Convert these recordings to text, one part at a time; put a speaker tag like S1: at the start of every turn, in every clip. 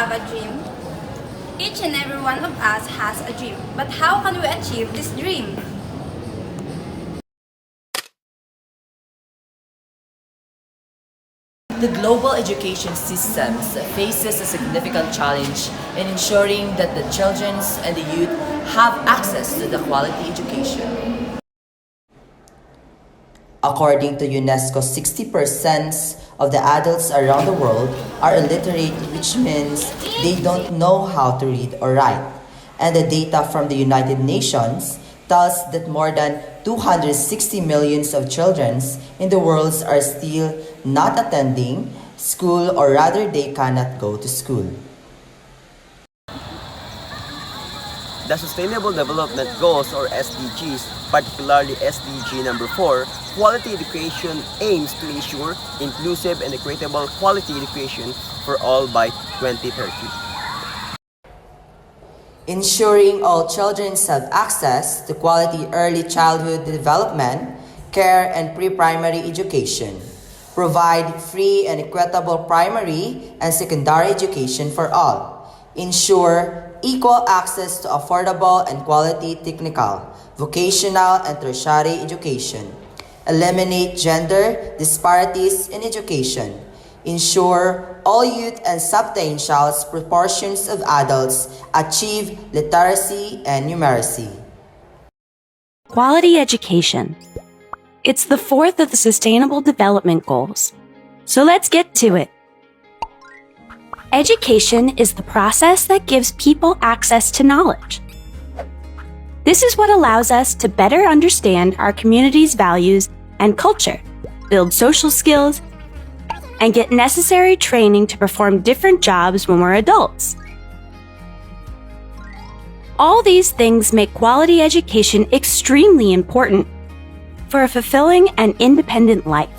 S1: have a dream? Each and every one of us has a dream, but how can we achieve this dream?
S2: The global education system faces a significant challenge in ensuring that the children and the youth have access to the quality education. According to UNESCO, 60% of the adults around the world are illiterate, which means they don't know how to read or write. And the data from the United Nations tells that more than 260 million of children in the world are still not attending school, or rather they cannot go to school.
S3: The Sustainable Development Goals, or SDGs, particularly SDG number 4, quality education, aims to ensure inclusive and equitable quality education for all by 2030.
S2: Ensuring all children have access to quality early childhood development, care, and pre-primary education. Provide free and equitable primary and secondary education for all. Ensure equal access to affordable and quality technical, vocational, and tertiary education. Eliminate gender disparities in education. Ensure all youth and substantial proportions of adults achieve literacy and numeracy.
S4: Quality education. It's the fourth of the Sustainable Development Goals. So let's get to it. Education is the process that gives people access to knowledge. This is what allows us to better understand our community's values and culture, build social skills, and get necessary training to perform different jobs when we're adults. All these things make quality education extremely important for a fulfilling and independent life.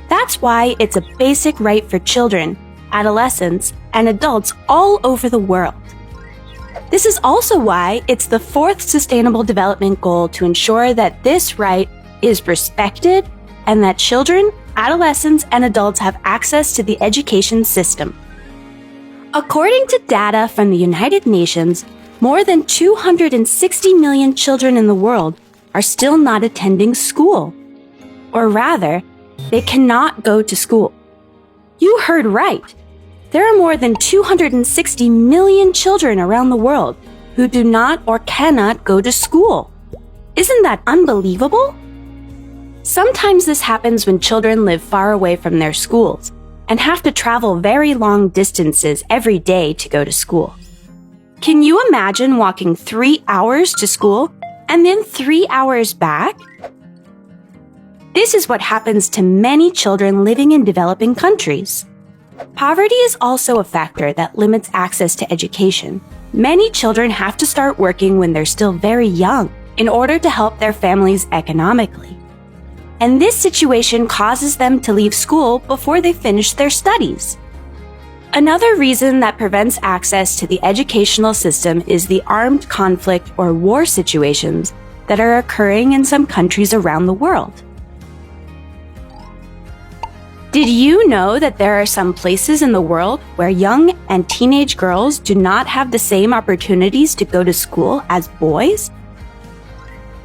S4: That's why it's a basic right for children, adolescents, and adults all over the world. This is also why it's the fourth Sustainable Development Goal to ensure that this right is respected and that children, adolescents, and adults have access to the education system. According to data from the United Nations, more than 260 million children in the world are still not attending school. Or rather, they cannot go to school. You heard right. There are more than 260 million children around the world who do not or cannot go to school. Isn't that unbelievable? Sometimes this happens when children live far away from their schools and have to travel very long distances every day to go to school. Can you imagine walking 3 hours to school and then 3 hours back? This is what happens to many children living in developing countries. Poverty is also a factor that limits access to education. Many children have to start working when they're still very young in order to help their families economically. And this situation causes them to leave school before they finish their studies. Another reason that prevents access to the educational system is the armed conflict or war situations that are occurring in some countries around the world. Did you know that there are some places in the world where young and teenage girls do not have the same opportunities to go to school as boys?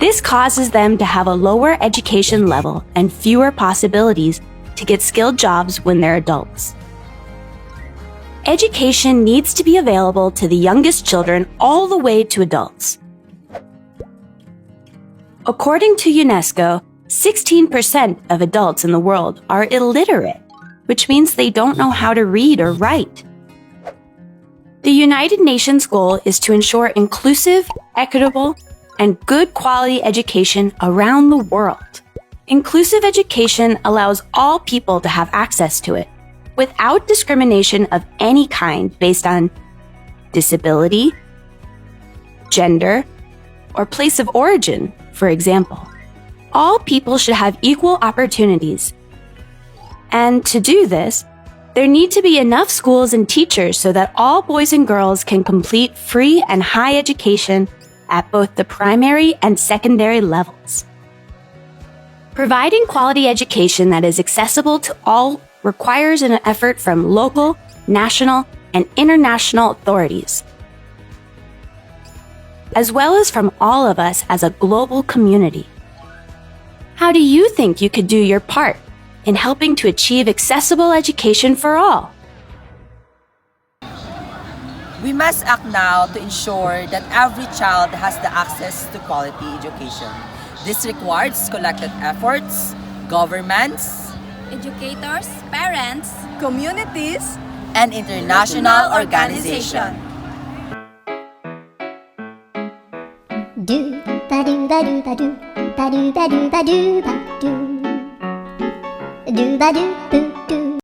S4: This causes them to have a lower education level and fewer possibilities to get skilled jobs when they're adults. Education needs to be available to the youngest children all the way to adults. According to UNESCO, 16% of adults in the world are illiterate, which means they don't know how to read or write. The United Nations goal is to ensure inclusive, equitable, and good quality education around the world. Inclusive education allows all people to have access to it, without discrimination of any kind based on disability, gender, or place of origin, for example. All people should have equal opportunities. And to do this, there need to be enough schools and teachers so that all boys and girls can complete free and high education at both the primary and secondary levels. Providing quality education that is accessible to all requires an effort from local, national, and international authorities, as well as from all of us as a global community. How do you think you could do your part in helping to achieve accessible education for all?
S2: We must act now to ensure that every child has the access to quality education. This requires collective efforts, governments,
S1: Educators, parents,
S5: Communities,
S2: and international organizations.
S6: Do ba do ba do ba do ba do ba do ba do ba do do ba do boo